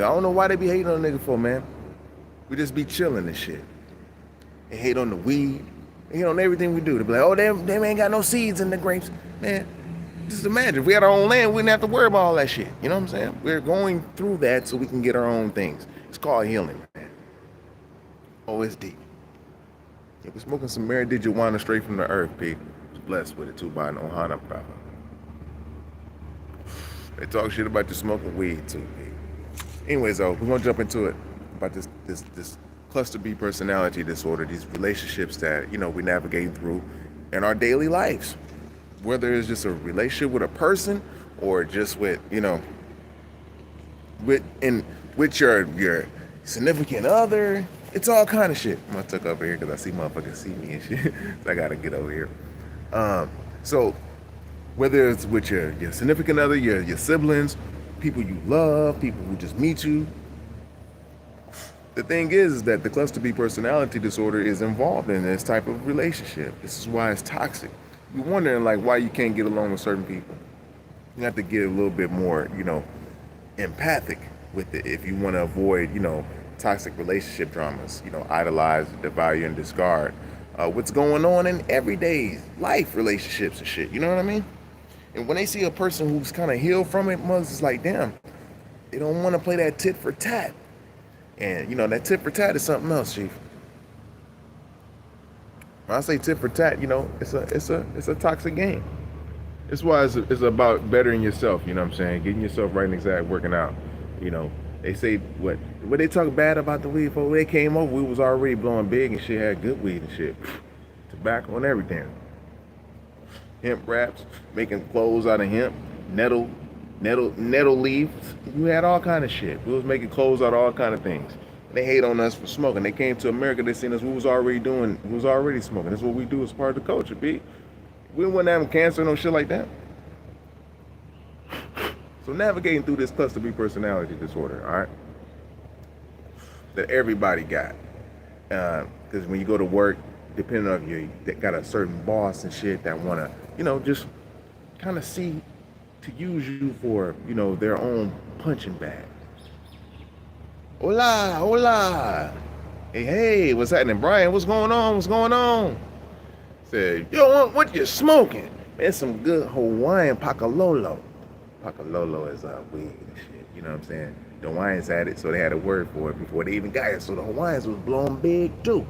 I don't know why they be hating on a nigga for, man. We just be chilling and shit. They hate on the weed. They hate on everything we do. They be like, oh, they ain't got no seeds in the grapes. Man, just imagine if we had our own land, we wouldn't have to worry about all that shit. You know what I'm saying? We're going through that so we can get our own things. It's called healing, man. Oh, it's deep. Yeah, we're smoking some marijuana straight from the earth, P. Was blessed with it too by an Ohana brother. They talk shit about you smoking weed too, P. Anyways, though, we're gonna jump into it about this cluster B personality disorder, these relationships that we navigate through in our daily lives, whether it's just a relationship with a person or just with with your significant other. It's all kind of shit. I'm gonna tuck over here because I see motherfuckers see me and shit. So I gotta get over here. So whether it's with your significant other, your siblings, people you love, people who just meet you. The thing is that the cluster B personality disorder is involved in this type of relationship. This is why it's toxic. You're wondering like why you can't get along with certain people. You have to get a little bit more, empathic with it if you want to avoid, toxic relationship dramas. Idolize, devalue, and discard what's going on in everyday life relationships and shit. You know what I mean? And when they see a person who's kind of healed from it, it's like, damn, they don't want to play that tit for tat. And that tit for tat is something else, Chief. When I say tit for tat, it's a toxic game. It's why it's about bettering yourself. You know what I'm saying? Getting yourself right and exact, working out. They say what they talk bad about the weed for. They came over, we was already blowing big and shit, had good weed and shit, tobacco and everything. Hemp wraps, making clothes out of hemp, nettle leaves. We had all kind of shit. We was making clothes out of all kind of things. They hate on us for smoking. They came to America, they seen us, we was already smoking. That's what we do as part of the culture, B. We wouldn't have cancer, no shit like that. So navigating through this cluster B personality disorder, all right, that everybody got. Because when you go to work, depending on you, they got a certain boss and shit that want to, just kind of see to use you for, their own punching bag. Hola, hola. Hey, what's happening, Brian? What's going on? Said, yo, what you smoking? Man, some good Hawaiian Pakalolo. Pakalolo is weed and shit, you know what I'm saying? The Hawaiians had it, so they had a word for it before they even got it. So the Hawaiians was blowing big too.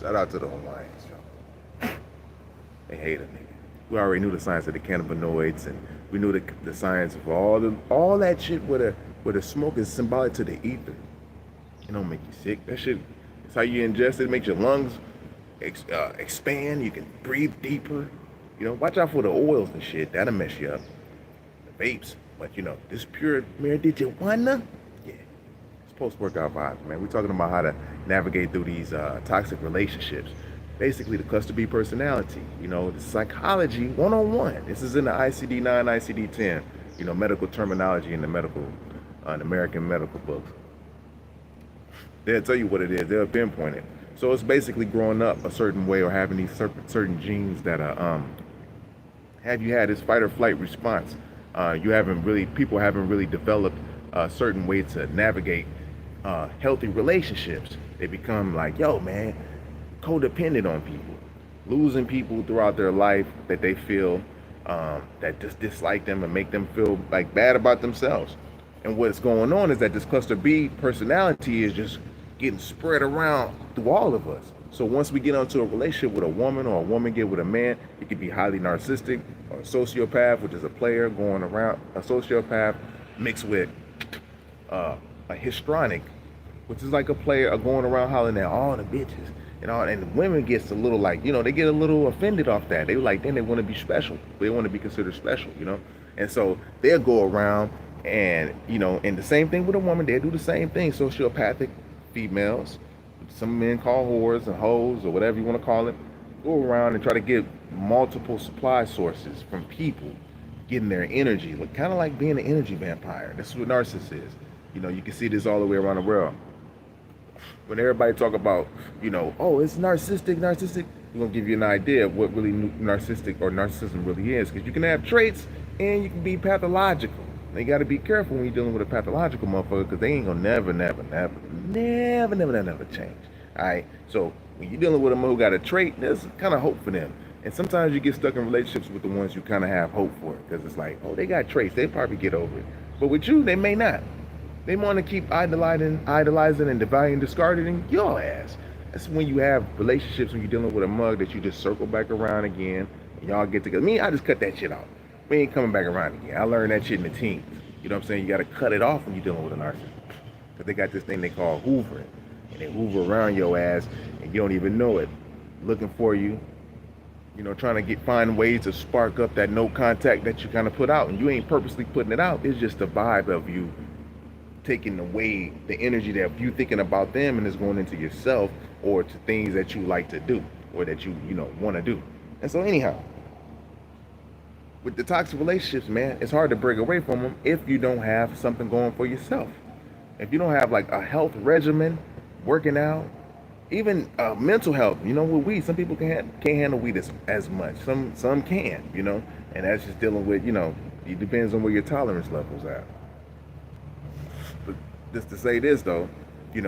Shout out to the Hawaiians, y'all. They hate a nigga. We already knew the science of the cannabinoids, and we knew the science of all that shit where the smoke is symbolic to the ether. It don't make you sick. That shit, it's how you ingest it. It makes your lungs expand. You can breathe deeper. Watch out for the oils and shit. That'll mess you up. The vapes. But this pure marijuana, yeah. It's post-workout vibes, man. We're talking about how to navigate through these toxic relationships. Basically, the cluster B personality. The psychology 101. This is in the ICD-9, ICD-10. Medical terminology in the American medical books. They'll tell you what it is. They'll pinpoint it. So it's basically growing up a certain way or having these certain genes that have you had this fight or flight response. People haven't really developed a certain way to navigate healthy relationships. They become like, yo, man, codependent on people, losing people throughout their life that they feel that just dislike them and make them feel like bad about themselves. And what's going on is that this cluster B personality is just getting spread around through all of us. So once we get into a relationship with a woman or a woman get with a man, it could be highly narcissistic or a sociopath, which is a player going around, a sociopath mixed with a histrionic, which is like a player going around hollering at all the bitches and the women gets a little like, they get a little offended off that. They like, then they want to be special. They want to be considered special, And so they'll go around and, and the same thing with a woman, they'll do the same thing. Sociopathic females, some men call whores and hoes or whatever you want to call it, go around and try to get multiple supply sources from people, getting their energy, kind of like being an energy vampire. That's what narcissist is. You can see this all the way around the world. When everybody talk about, oh, it's narcissistic, we're going to give you an idea of what really narcissism really is. Because you can have traits and you can be pathological. You got to be careful when you're dealing with a pathological motherfucker, because they ain't gonna never change. All right. So when you're dealing with them who got a trait, there's kind of hope for them. And sometimes you get stuck in relationships with the ones you kind of have hope for, because it's like, oh, they got traits, they probably get over it. But with you, they may not. They want to keep idolizing and devaluing, discarding your ass. That's when you have relationships when you're dealing with a mug that you just circle back around again, and y'all get together. Me, I just cut that shit off. We ain't coming back around again. I learned that shit in the teens. You know what I'm saying? You got to cut it off when you're dealing with a narcissist, because they got this thing they call hoovering, and they hoover around your ass, and you don't even know it, looking for you. You know, trying to find ways to spark up that no contact that you kind of put out, and you ain't purposely putting it out. It's just the vibe of you taking away the energy that you thinking about them, and it's going into yourself or to things that you like to do or that you want to do. And so anyhow, with the toxic relationships, man, it's hard to break away from them if you don't have something going for yourself. If you don't have like a health regimen, working out, even mental health. You know, with weed, some people can't handle weed as much. Some can, and that's just dealing with, it depends on where your tolerance level's at. But just to say this though, when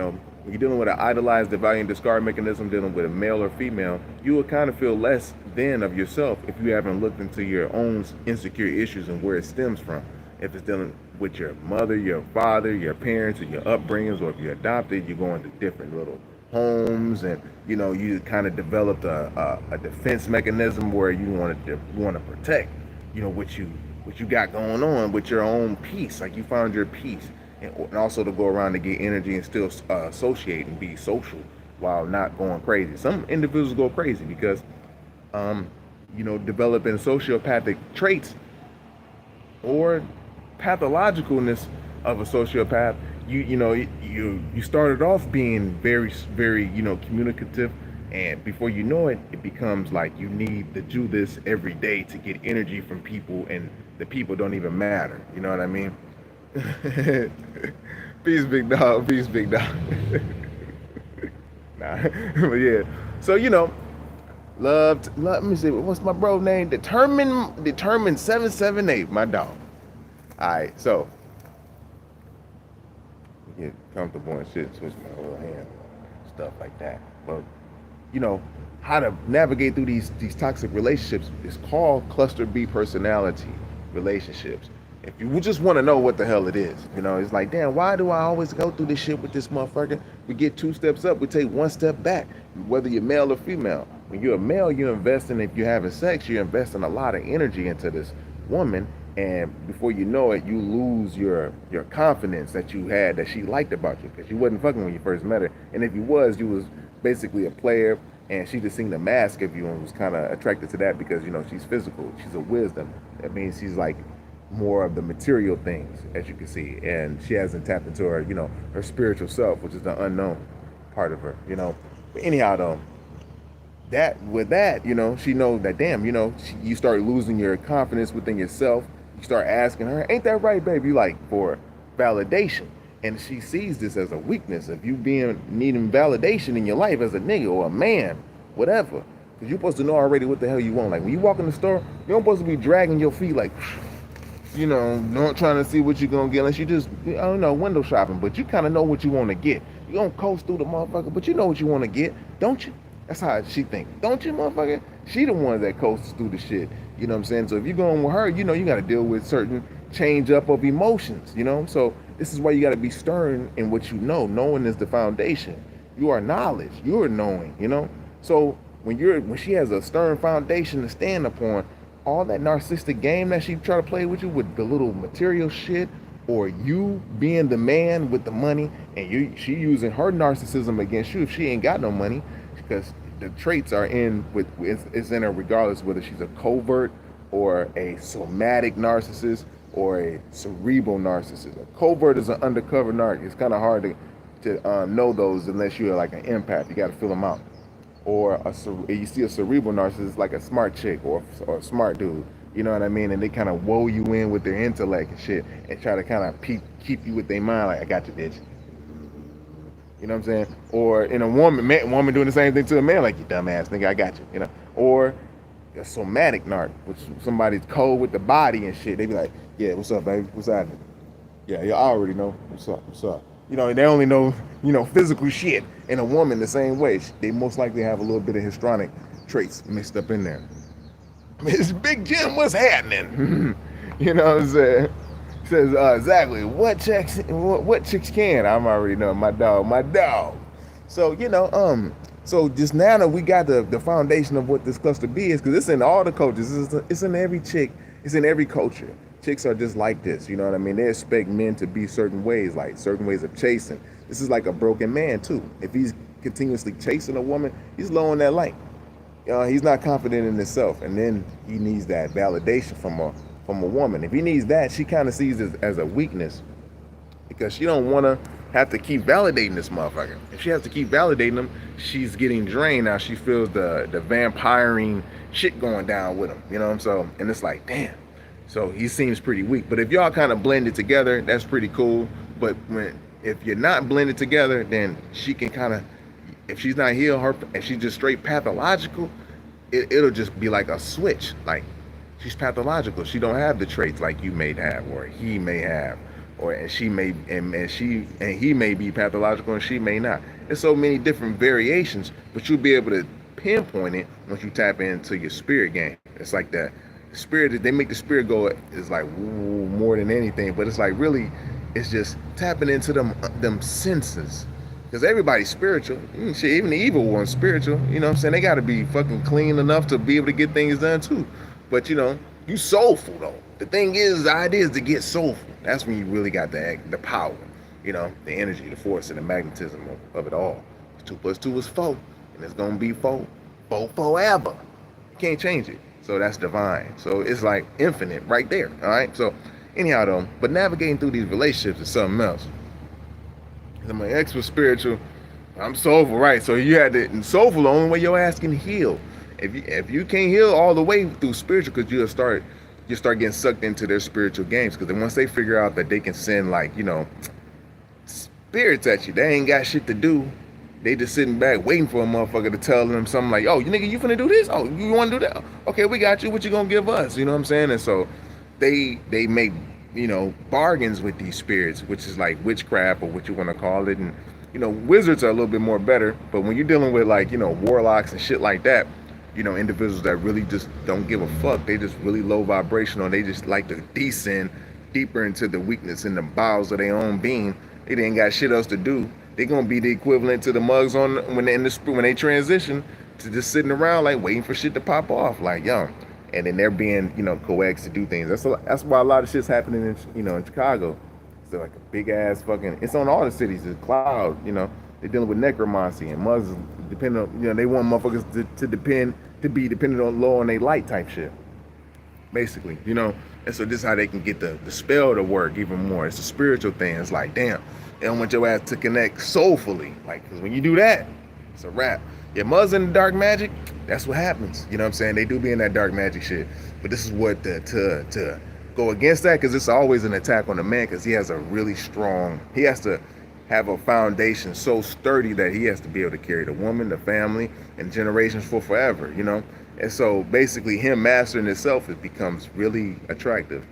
you're dealing with an idolized, devaluing, discard mechanism, dealing with a male or female, you will kind of feel less than of yourself if you haven't looked into your own insecure issues and where it stems from. If it's dealing with your mother, your father, your parents, or your upbringings, or if you're adopted, you're going to different little homes, and you kind of developed a defense mechanism where you want to protect what you got going on with your own peace. Like you found your peace, and also to go around to get energy and still associate and be social while not going crazy. Some individuals go crazy because developing sociopathic traits or pathologicalness of a sociopath. You started off being very, very, communicative, and before you know it, it becomes like you need to do this every day to get energy from people, and the people don't even matter. You know what I mean? Peace, big dog. Peace, big dog. Nah, but yeah. So let me see. What's my bro name? Determined 778. My dog. All right, so. Get comfortable and shit, switch my whole hand, stuff like that. But how to navigate through these toxic relationships is called cluster B personality relationships. If you just want to know what the hell it is, it's like, damn, why do I always go through this shit with this motherfucker? We get 2 steps up, we take 1 step back, whether you're male or female. When you're a male, you're investing, if you're having sex, you're investing a lot of energy into this woman. And before you know it, you lose your confidence that you had, that she liked about you, because you wasn't fucking when you first met her. And if you was basically a player, and she just seen the mask of you and was kind of attracted to that because she's physical, she's a wisdom. That means she's like more of the material things, as you can see, and she hasn't tapped into her her spiritual self, which is the unknown part of her. But anyhow though, she knows that, damn, you start losing your confidence within yourself. You start asking her, ain't that right, baby? Like, for validation. And she sees this as a weakness of you needing validation in your life as a nigga or a man, whatever. Because you're supposed to know already what the hell you want. Like, when you walk in the store, you're not supposed to be dragging your feet like, not trying to see what you're going to get unless you just, window shopping. But you kind of know what you want to get. You're going to coast through the motherfucker, but you know what you want to get, don't you? That's how she thinks. Don't you, motherfucker? She the one that coasts through the shit. You know what I'm saying? So if you're going with her, you got to deal with certain change up of emotions, So this is why you got to be stern in what you know. Knowing is the foundation. You are knowledge. You are knowing, So when she has a stern foundation to stand upon, all that narcissistic game that she try to play with you with the little material shit, or you being the man with the money, and she using her narcissism against you if she ain't got no money, because the traits are it's in her regardless whether she's a covert or a somatic narcissist or a cerebral narcissist. A covert is an undercover narc. It's kind of hard to know those unless you're like an empath. You got to feel them out. Or you see a cerebral narcissist like a smart chick or a smart dude. You know what I mean? And they kind of woe you in with their intellect and shit and try to kind of keep you with their mind like, I got you, bitch. You know what I'm saying? Or in a woman doing the same thing to a man, like, you dumbass nigga, I got you, Or a somatic narc, which somebody's cold with the body and shit. They be like, Yeah, what's up, baby? What's happening? Yeah, you already know. What's up? What's up? You know, they only know, physical shit. In a woman the same way. They most likely have a little bit of histrionic traits mixed up in there. Miss Big Jim, what's happening? You know what I'm saying? Says exactly what chicks can. I'm already know my dog. So so just now that we got the foundation of what this cluster B is, because it's in all the cultures. It's in every chick. It's in every culture. Chicks are just like this. You know what I mean? They expect men to be certain ways, like certain ways of chasing. This is like a broken man too. If he's continuously chasing a woman, he's low on that light. He's not confident in himself, and then he needs that validation from a woman. If he needs that, she kind of sees it as a weakness, because she don't want to have to keep validating this motherfucker. If she has to keep validating him, she's getting drained. Now she feels the vampiring shit going down with him. You know what I'm saying? And it's like, damn. So he seems pretty weak. But if y'all kind of blended together, that's pretty cool. But if you're not blended together, then she can kind of, if she's not healed, if she's just straight pathological, it'll just be like a switch. Like, she's pathological. She don't have the traits like you may have, or he may have, and he may be pathological and she may not. There's so many different variations, but you'll be able to pinpoint it once you tap into your spirit game. It's like that spirit, they make the spirit go, is like more than anything, but it's like really, it's just tapping into them senses. Because everybody's spiritual. Shit, even the evil one's spiritual. You know what I'm saying? They got to be fucking clean enough to be able to get things done too. But you soulful though. The thing is, the idea is to get soulful. That's when you really got the power. The energy, the force, and the magnetism of it all. 2 + 2 is 4, and it's gonna be 4 forever. You can't change it. So that's divine. So it's like infinite right there. All right. So anyhow though, but navigating through these relationships is something else. My ex was spiritual. I'm soulful, right? So you had to, and soulful, the only way your ass can heal. If you can't heal all the way through spiritual, because you start getting sucked into their spiritual games. Because then once they figure out that they can send spirits at you, they ain't got shit to do. They just sitting back waiting for a motherfucker to tell them something like, oh, nigga, you finna do this? Oh, you wanna do that? Okay, we got you. What you gonna give us? You know what I'm saying? And so they make, bargains with these spirits, which is like witchcraft or what you want to call it. And, wizards are a little bit more better. But when you're dealing with warlocks and shit like that, individuals that really just don't give a fuck, they just really low vibrational. They just like to descend deeper into the weakness in the bowels of their own being. They ain't got shit else to do. They're gonna be the equivalent to the mugs when they transition to just sitting around like waiting for shit to pop off, like and then they're being coaxed to do things. That's why a lot of shit's happening in Chicago. It's like a big ass fucking. It's on all the cities. It's cloud. They're dealing with necromancy and mugs. Depending on they want motherfuckers to be dependent on low on their light type shit. Basically, and so this is how they can get the spell to work even more. It's a spiritual thing. It's like, damn, they don't want your ass to connect soulfully. Like, because when you do that, it's a wrap. Your mother's in the dark magic, that's what happens. You know what I'm saying? They do be in that dark magic shit. But this is what to go against that, because it's always an attack on the man, because he has to have a foundation so sturdy that he has to be able to carry the woman, the family, and generations for forever, And so basically him mastering himself, it becomes really attractive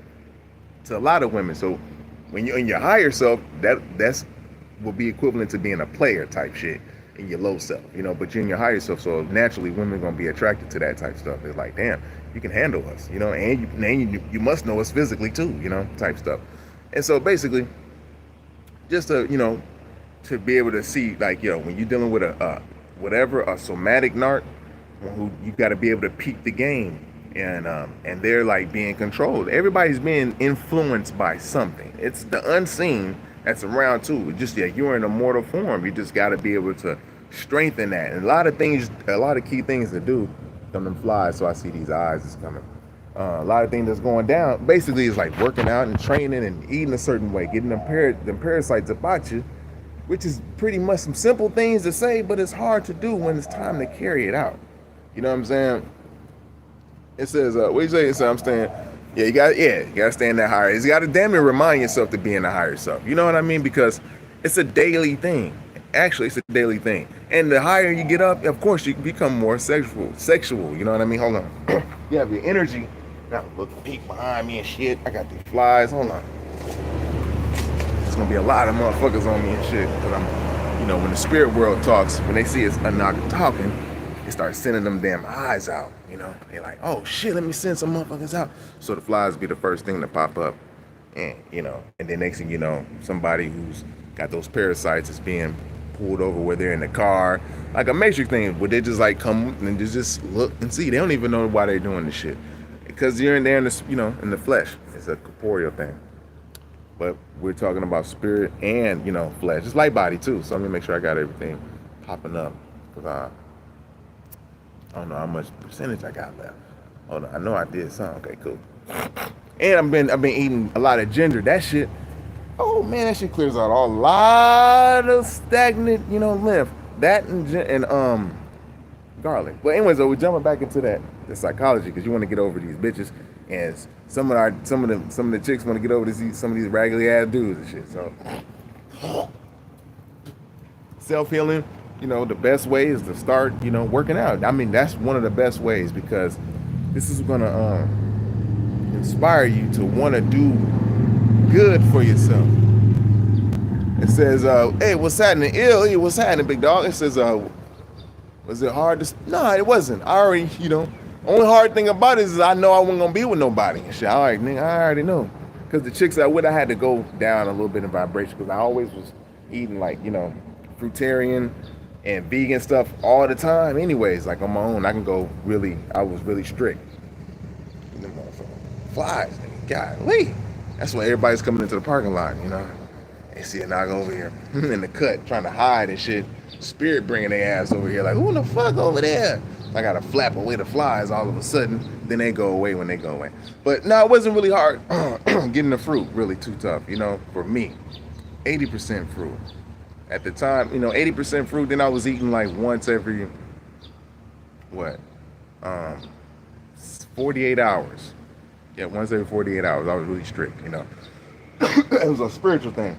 to a lot of women. So when you're in your higher self, that's will be equivalent to being a player type shit in your low self, but you're in your higher self. So naturally women are going to be attracted to that type stuff. It's like, damn, you can handle us, and you must know us physically too, type stuff. And so basically just to be able to see, like, when you're dealing with a somatic narc, who you got to be able to peek the game, and they're like being controlled. Everybody's being influenced by something. It's the unseen that's around too. Just you're in a mortal form. You just got to be able to strengthen that. And a lot of key things to do. Them flies, so I see these eyes is coming. A lot of things that's going down. Basically, it's like working out and training and eating a certain way, getting them parasites about you, which is pretty much some simple things to say, but it's hard to do when it's time to carry it out. You know what I'm saying? It says, what do you say? It says, I'm staying. Yeah, you gotta stay in that higher. You gotta damn near remind yourself to be in the higher self. You know what I mean? Because it's a daily thing. Actually, it's a daily thing. And the higher you get up, of course, you become more sexual. You know what I mean? Hold on. You have your energy Got a look peek behind me and shit. I got these flies. Hold on. There's gonna be a lot of motherfuckers on me and shit. Cause I'm, you know, when the spirit world talks, when they see us a NAGA talking, they start sending them damn eyes out. You know, they're like, oh shit, let me send some motherfuckers out. So the flies be the first thing to pop up. And, you know, and then next thing you know, somebody who's got those parasites is being pulled over where they're in the car. Like a Matrix thing, where they just like come and just look and see. They don't even know why they're doing this shit. Because you're in there in the, you know, in the flesh. It's a corporeal thing. But we're talking about spirit and, you know, flesh. It's light body too. So let me make sure I got everything popping up. Because I don't know how much percentage I got left. Hold on, I know I did some. Okay, cool. And I've been eating a lot of ginger. That shit, oh man, that shit clears out a lot of stagnant, you know, lymph. That and garlic. Well, anyways, though, we're jumping back into the psychology because you want to get over these bitches, and some of the chicks want to get over some of these raggedy ass dudes and shit. So self-healing, you know, the best way is to start, you know, working out. I mean, that's one of the best ways because this is gonna inspire you to want to do good for yourself. It says, hey, what's happening? Hey, what's happening, big dog? It says, was it hard to... No, it wasn't. I already, you know, only hard thing about it is I know I wasn't going to be with nobody and shit. All right, nigga, I already know. Because the chicks I with, I had to go down a little bit in vibration because I always was eating like, you know, fruitarian and vegan stuff all the time. Anyways, like on my own, I can go really, I was really strict. Flies, golly. That's why everybody's coming into the parking lot, you know. They see a NAGA over here in the cut trying to hide and shit. Spirit bringing their ass over here like, who the fuck over there? I gotta flap away the flies all of a sudden. Then they go away when they go away. But no, it wasn't really hard getting the fruit, really too tough, you know, for me. 80% fruit. At the time, you know, 80% fruit, then I was eating like once every, 48 hours. Yeah, once every 48 hours. I was really strict, you know. It was a spiritual thing.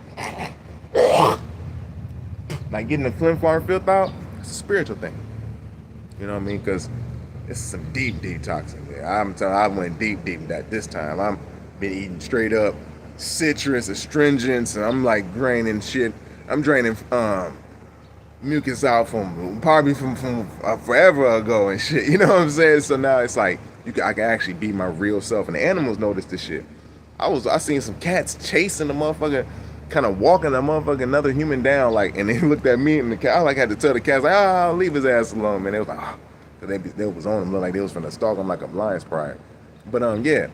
Like getting the flim flam filth out, it's a spiritual thing. You know what I mean? Because it's some deep detoxing there. I'm telling you, I went deep that this time. I'm been eating straight up citrus, astringents, and I'm like draining shit. I'm draining mucus out from forever ago and shit. You know what I'm saying? So now it's like I can actually be my real self, and the animals notice this shit. I seen some cats chasing the motherfucker, kind of walking the motherfucker, another human down, like, and they looked at me and the cat. I like had to tell the cats like, I'll leave his ass alone, man. They was like, ah, they was on him, looked like they was finna stalk him like a lion's pride. But yeah.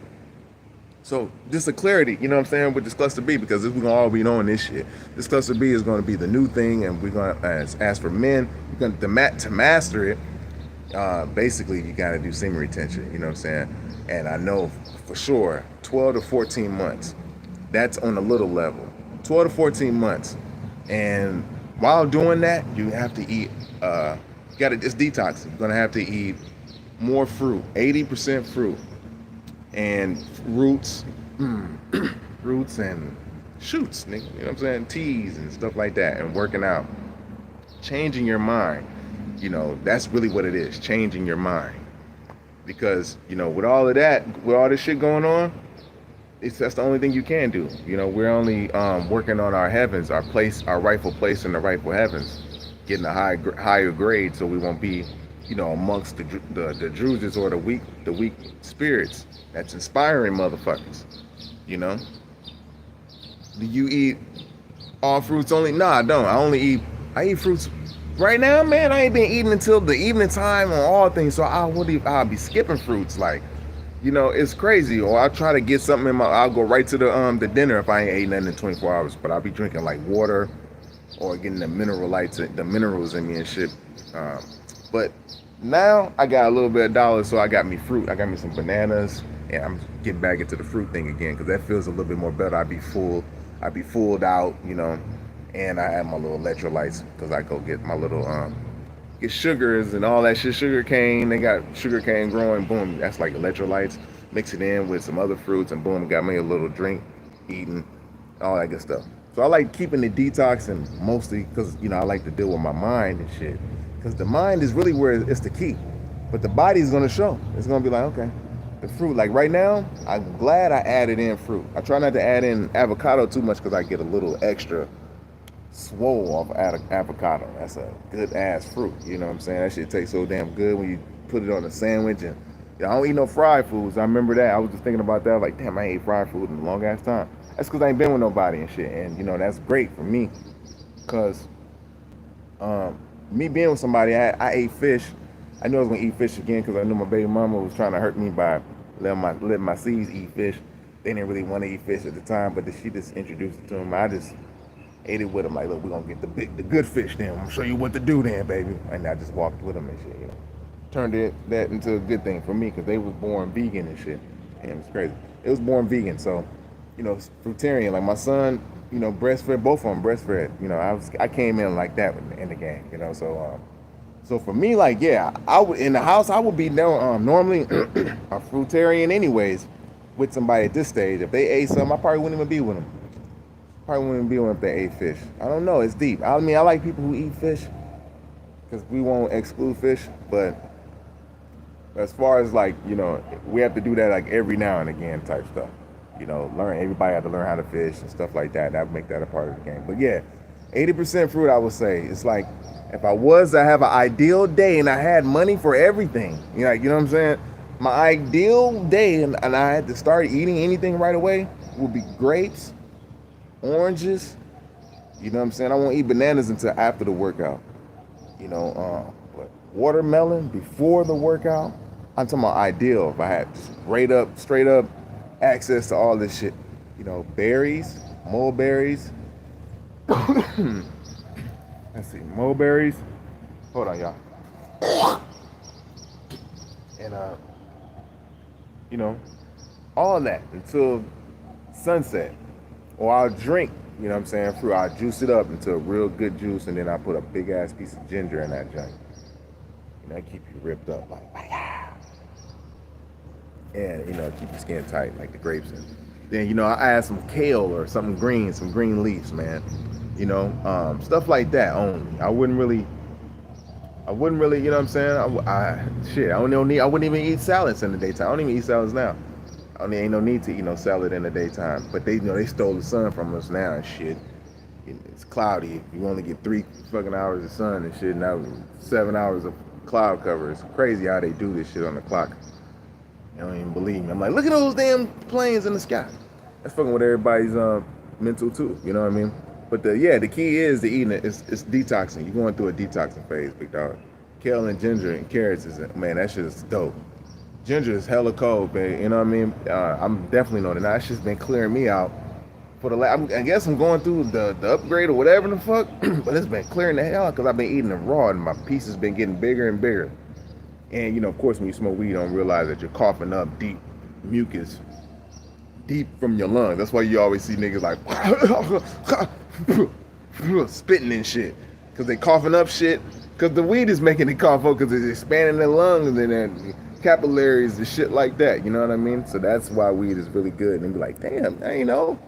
So just a clarity, you know what I'm saying, with this cluster B, because we're gonna all be knowing this shit. This cluster B is gonna be the new thing, and we're gonna as for men, you're gonna to master it. Basically, you gotta do semen retention. You know what I'm saying? And I know for sure 12 to 14 months. That's on a little level. 12 to 14 months. And while doing that, you have to eat. It's detoxing. You're gonna have to eat more fruit, 80% fruit. And roots and shoots, nigga, you know what I'm saying? Teas and stuff like that, and working out. Changing your mind, you know, that's really what it is, changing your mind. Because, you know, with all of that, with all this shit going on, that's the only thing you can do. You know, we're only working on our heavens, our rightful place in the rightful heavens, getting a higher grade so we won't be, you know, amongst the druids or the weak spirits. That's inspiring motherfuckers, you know. Do you eat all fruits only? No, I don't. I eat fruits right now, man. I ain't been eating until the evening time on all things, so I'll be skipping fruits, like, you know, it's crazy. Or I'll try to get something I'll go right to the dinner if I ain't ate nothing in 24 hours, but I'll be drinking like water or getting the minerals in me and shit. But now I got a little bit of dollars, so I got me fruit. I got me some bananas, and I'm getting back into the fruit thing again because that feels a little bit more better. I'd be fulled out, you know, and I have my little electrolytes because I go get my little get sugars and all that shit. Sugar cane, they got sugar cane growing. Boom, that's like electrolytes. Mix it in with some other fruits, and boom, got me a little drink, eating, all that good stuff. So I like keeping the detox, and mostly because, you know, I like to deal with my mind and shit. Because the mind is really where it's the key. But the body's going to show. It's going to be like, okay, the fruit. Like right now, I'm glad I added in fruit. I try not to add in avocado too much because I get a little extra swole off avocado. That's a good ass fruit. You know what I'm saying? That shit tastes so damn good when you put it on a sandwich. And I don't eat no fried foods. I remember that. I was just thinking about that. Like, damn, I ain't ate fried food in a long ass time. That's because I ain't been with nobody and shit. And you know, that's great for me. Cause me being with somebody, I ate fish. I knew I was gonna eat fish again because I knew my baby mama was trying to hurt me by letting my seeds eat fish. They didn't really want to eat fish at the time, but she just introduced it to them. I just ate it with them. Like, look, we're gonna get the good fish then. I'm gonna show you what to do then, baby. And I just walked with them and shit. You know, turned that into a good thing for me because they was born vegan and shit. And it's crazy. It was born vegan, so you know, fruitarian. Like my son, you know, breastfed, both of them breastfed. You know, I came in like that in the game. You know, so for me, like, yeah, I would in the house I would be normally a fruitarian anyways with somebody at this stage. If they ate something, I probably wouldn't even be with them. Probably wouldn't be with them if they ate fish. I don't know. It's deep. I mean, I like people who eat fish because we won't exclude fish, but as far as like, you know, we have to do that like every now and again type stuff. You know, everybody had to learn how to fish and stuff like that. That would make that a part of the game. But yeah, 80% fruit, I would say. It's like, if I have an ideal day and I had money for everything, you know what I'm saying? My ideal day and I had to start eating anything right away would be grapes, oranges, you know what I'm saying? I won't eat bananas until after the workout. You know, but watermelon before the workout, I'm talking about ideal. If I had straight up access to all this shit, you know, berries, mulberries. Let's see, mulberries. Hold on, y'all. And you know, all that until sunset. Or I'll drink, you know what I'm saying, fruit. I'll juice it up into a real good juice, and then I put a big ass piece of ginger in that joint. You know, keep you ripped up like yeah. And you know, keep your skin tight like the grapes. And then, you know, I add some kale or something green, some green leaves, man. You know, stuff like that only. I wouldn't really, you know what I'm saying? I wouldn't even eat salads in the daytime. I don't even eat salads now. Ain't no need to eat no salad in the daytime. But they, you know, they stole the sun from us now and shit. It's cloudy. You only get 3 fucking hours of sun and shit. Now 7 hours of cloud cover. It's crazy how they do this shit on the clock. You don't even believe me. I'm like, look at those damn planes in the sky. That's fucking with everybody's mental too. You know what I mean? But the key is to eating it. It's detoxing. You're going through a detoxing phase, big dog. Kale and ginger and carrots man, that shit is dope. Ginger is hella cold, babe. You know what I mean? I'm definitely knowing that. That shit's been clearing me out for the last. I guess I'm going through the upgrade or whatever the fuck, but it's been clearing the hell out because I've been eating it raw and my piece has been getting bigger and bigger. And you know, of course, when you smoke weed, you don't realize that you're coughing up deep mucus deep from your lungs. That's why you always see niggas like spitting and shit because they coughing up shit because the weed is making it cough up because it's expanding their lungs and then capillaries and shit like that. You know what I mean? So that's why weed is really good. And be like, damn, I ain't know.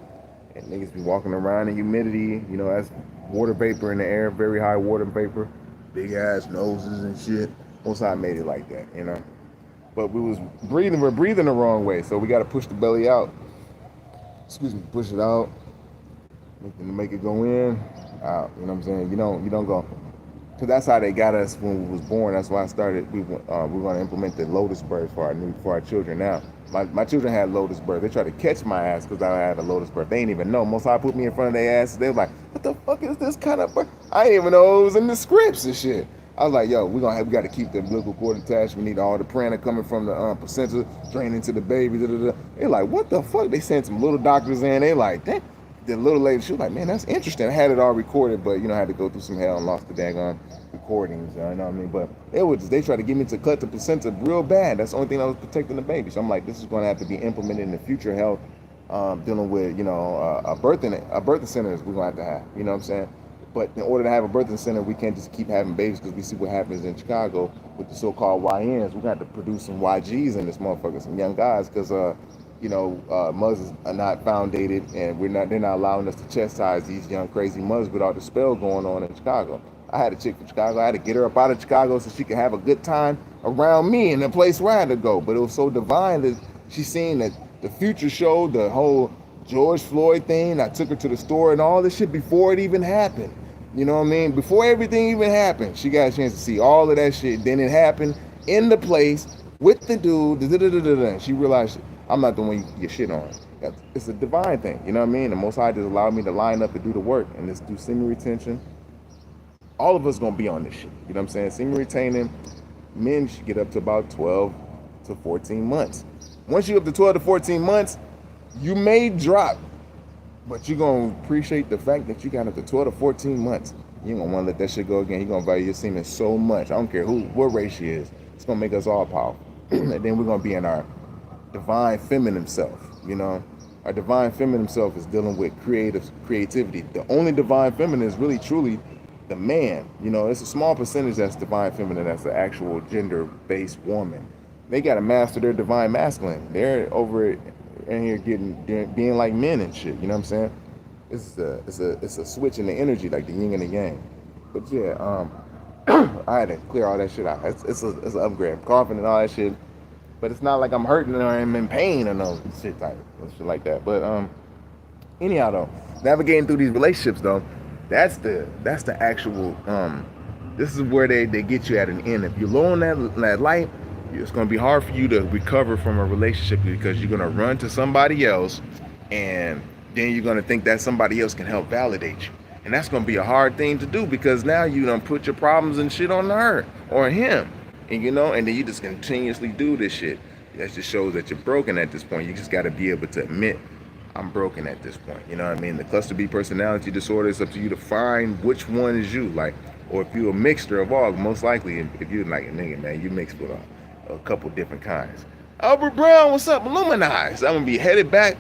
And niggas be walking around in humidity. You know, that's water vapor in the air, very high water vapor, big ass noses and shit. Most I made it like that, you know. But we're breathing the wrong way, so we got to push the belly out. Excuse me, push it out, make it go in, out. You know what I'm saying? You don't go, because that's how they got us when we was born. That's why I started. We're going to implement the lotus birth for our children now. My children had lotus birth. They tried to catch my ass because I had a lotus birth. They didn't even know. Most I put me in front of their asses. They were like, "What the fuck is this kind of birth?" I didn't even know it was in the scripts and shit. I was like, yo, we got to keep the umbilical cord attached. We need all the prana coming from the placenta draining to the baby. They're like, what the fuck? They sent some little doctors in. They like, damn. The little lady, she was like, man, that's interesting. I had it all recorded, but you know, I had to go through some hell and lost the daggone recordings. You know what I mean? But they tried to get me to cut the placenta real bad. That's the only thing that was protecting the baby. So I'm like, this is going to have to be implemented in the future health, dealing with, you know, a birthing centers we're going to have. You know what I'm saying? But in order to have a birthing center, we can't just keep having babies because we see what happens in Chicago with the so-called YNs. We're going to have to produce some YGs in this motherfucker, some young guys, because, you know, mothers are not foundated, and they're not allowing us to chastise these young crazy mothers with all the spell going on in Chicago. I had a chick from Chicago. I had to get her up out of Chicago so she could have a good time around me in the place where I had to go. But it was so divine that she seen that the future showed the whole George Floyd thing. I took her to the store and all this shit before it even happened. You know what I mean? Before everything even happened, she got a chance to see all of that shit. Then it happened in the place with the dude. And she realized I'm not the one you get shit on. It's a divine thing. You know what I mean? The Most High just allowed me to line up and do the work. And this do semen retention. All of us gonna be on this shit. You know what I'm saying? Semen retaining, men should get up to about 12 to 14 months. Once you up to 12 to 14 months, you may drop, but you're gonna appreciate the fact that you got up to 12 to 14 months. You ain't gonna wanna let that shit go again. You're gonna value your semen so much. I don't care what race she is. It's gonna make us all powerful. And then we're gonna be in our divine feminine self, you know? Our divine feminine self is dealing with creativity. The only divine feminine is really truly the man. You know, it's a small percentage that's divine feminine, that's the actual gender-based woman. They got to master their divine masculine. They're over in here being like men and shit. You know what I'm saying? It's a switch in the energy, like the yin and the yang. But yeah, I had to clear all that shit out. It's an upgrade. I'm coughing and all that shit, but it's not like I'm hurting or I'm in pain or no shit like that. But anyhow though, navigating through these relationships though, that's the actual this is where they get you at an end. If you're low on that light, it's going to be hard for you to recover from a relationship because you're going to run to somebody else, and then you're going to think that somebody else can help validate you. And that's going to be a hard thing to do because now you don't put your problems and shit on her or him. And you know, and then you just continuously do this shit. That just shows that you're broken at this point. You just got to be able to admit, I'm broken at this point. You know what I mean? The cluster B personality disorder, is up to you to find which one is you. Like, or if you're a mixture of all, most likely, if you're like a nigga, man, you mix with a couple different kinds. Albert Brown, what's up? Illuminize. I'm gonna be headed back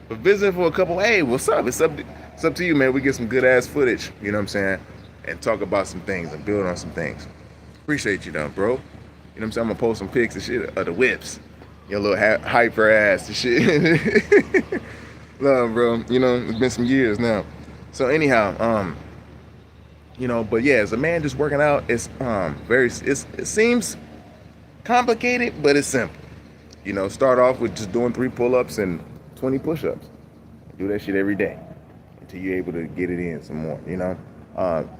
for visiting for a couple. Hey, what's up? It's up to you, man. We get some good ass footage, you know what I'm saying, and talk about some things and build on some things. Appreciate you though, bro. You know what I'm saying? I'm gonna post some pics and shit of the whips, your little hyper ass and shit. Love, bro. You know, it's been some years now. So anyhow, you know, but yeah, as a man just working out, it's it seems complicated, but it's simple. You know, start off with just doing 3 pull-ups and 20 push-ups. Do that shit every day until you're able to get it in some more, you know?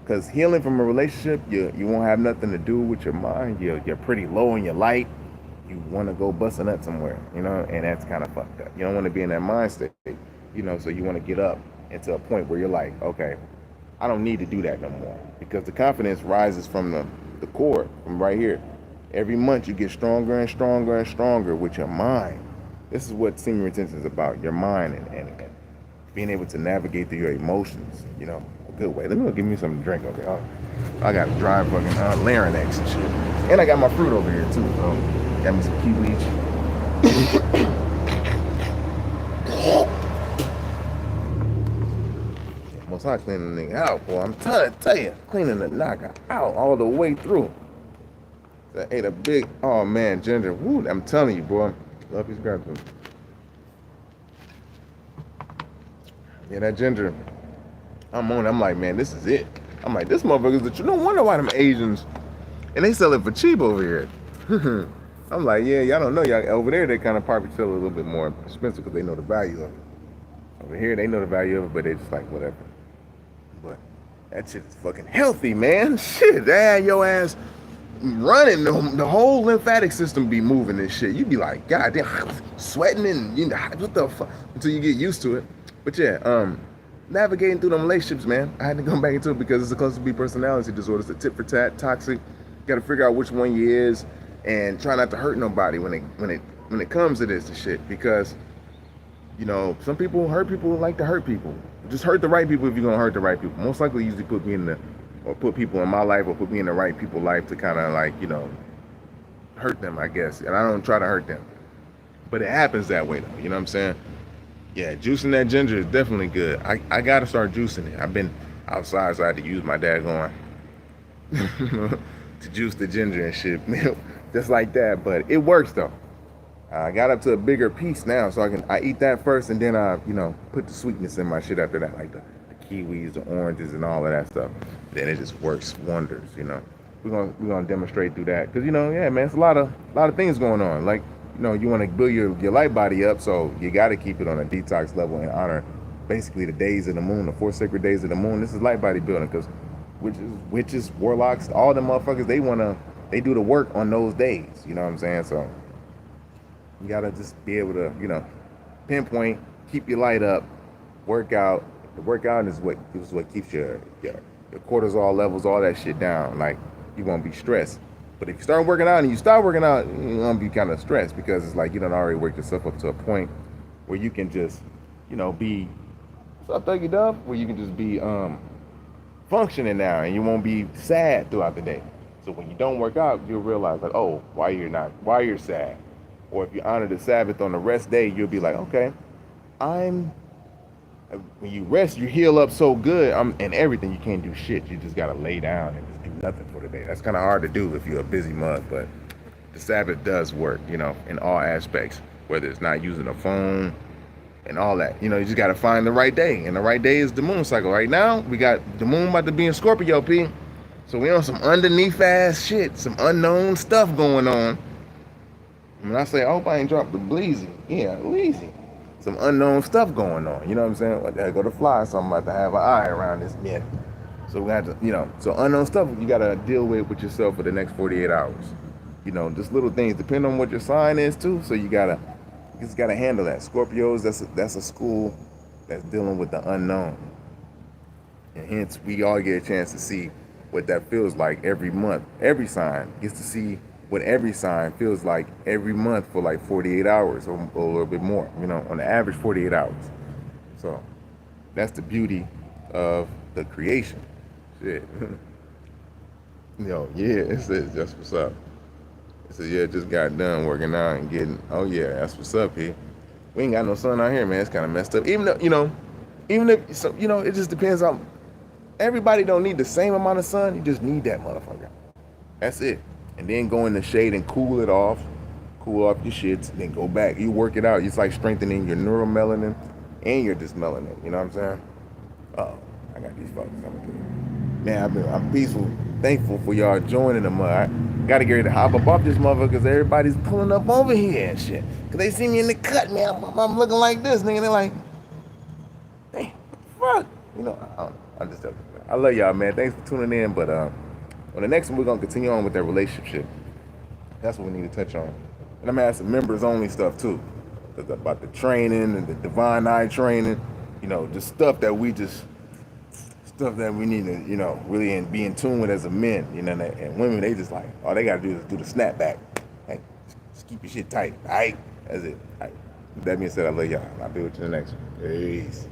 Because healing from a relationship, you won't have nothing to do with your mind. You're pretty low in your light. You want to go bust a nut somewhere, you know? And that's kind of fucked up. You don't want to be in that mind state, you know? So you want to get up into a point where you're like, okay, I don't need to do that no more. Because the confidence rises from the core, from right here. Every month you get stronger and stronger and stronger with your mind. This is what semen retention is about, your mind and being able to navigate through your emotions, you know, a good way. Let me go give me something to drink over here. I got a dry fucking larynx and shit. And I got my fruit over here too, so got me some kiwi. Most high cleaning the nigga out, boy. I'm trying to tell you, cleaning the NAGA out all the way through. I ate a big, oh man, ginger. Woo, I'm telling you, boy. Love his gratitude. Yeah, that ginger. I'm on it. I'm like, man, this is it. I'm like, this motherfucker's the truth. No wonder why them Asians, and they sell it for cheap over here. I'm like, yeah, y'all don't know. Y'all over there, they kind of probably sell it a little bit more expensive because they know the value of it. Over here, they know the value of it, but they just like, whatever. But that shit is fucking healthy, man. Shit, they had your ass running, the whole lymphatic system be moving and shit. You be like, God damn, sweating and you know, what the fuck, until you get used to it. But yeah, navigating through them relationships, man. I had to come back into it because it's a cluster B personality disorder. It's a tit for tat, toxic. You got to figure out which one you is and try not to hurt nobody when it comes to this and shit. Because you know, some people hurt people like to hurt people. Just hurt the right people if you're gonna hurt the right people. Most likely, usually put people in my life or put me in the right people's life to kind of like, you know, hurt them, I guess. And I don't try to hurt them, but it happens that way though. You know what I'm saying? Yeah, juicing that ginger is definitely good. I gotta start juicing it. I've been outside, so I had to use my daggone to juice the ginger and shit, just like that. But it works though. I got up to a bigger piece now, so I eat that first, and then I, you know, put the sweetness in my shit after that, like the kiwis, the oranges, and all of that stuff, then it just works wonders. We're gonna demonstrate through that because yeah, man, it's a lot of things going on. Like you want to build your light body up, so you got to keep it on a detox level and honor basically the days of the moon, the 4 sacred days of the moon. This is light body building because witches, warlocks, all them motherfuckers, they do the work on those days. You know what I'm saying? So you gotta just be able to pinpoint, keep your light up, work out. The workout is what keeps your cortisol levels, all that shit down. Like, you won't be stressed. But if you start working out and you stop working out, you're gonna be kind of stressed because it's like you don't already work yourself up to a point where you can just, be, what's up, Thuggy Duff? Where you can just be functioning now and you won't be sad throughout the day. So when you don't work out, you'll realize like, oh, why you're sad. Or if you honor the Sabbath on the rest day, you'll be like, okay, when you rest, you heal up so good, and everything, you can't do shit. You just gotta lay down and just do nothing for the day. That's kind of hard to do if you're a busy mug, but the Sabbath does work, in all aspects, whether it's not using a phone and all that. You just gotta find the right day, and the right day is the moon cycle. Right now, we got the moon about to be in Scorpio, P. So we on some underneath ass shit, some unknown stuff going on. When I say, I hope I ain't dropped the bleezy. Yeah, bleezy. Some unknown stuff going on. You know what I'm saying? Like, I go to fly, so I'm about to have an eye around this man. So we got to, so unknown stuff you got to deal with yourself for the next 48 hours. Just little things, depending on what your sign is too. So you just got to handle that. Scorpios, that's a school that's dealing with the unknown. And hence, we all get a chance to see what that feels like every month. Every sign gets to see what every sign feels like every month for like 48 hours or a little bit more, on the average 48 hours. So that's the beauty of the creation. Shit. Yeah, it says, that's what's up. It says, yeah, just got done working out and getting, oh yeah, that's what's up here. We ain't got no sun out here, man. It's kind of messed up. Even though, it just depends on, everybody don't need the same amount of sun. You just need that motherfucker. That's it. And then go in the shade and cool off your shits, and then go back. You work it out. It's like strengthening your neuromelanin and your dysmelanin. You know what I'm saying? Oh, I got these fuckers coming through. Man, I'm peaceful, thankful for y'all joining them. I gotta get ready to hop up off this motherfucker because everybody's pulling up over here and shit. Because they see me in the cut, man. I'm looking like this, nigga. They're like, hey, what the fuck? I'm just joking. I love y'all, man. Thanks for tuning in. But on the next one, we're going to continue on with that relationship. That's what we need to touch on. And I'm going to add some members-only stuff, too. About the training and the divine eye training. Just stuff that we need to, really be in tune with as a men. And women, they just like, all they got to do is do the snapback. Hey, just keep your shit tight, all right? That's it. All right. With that being said, I love y'all. I'll be with you in the next one. Peace.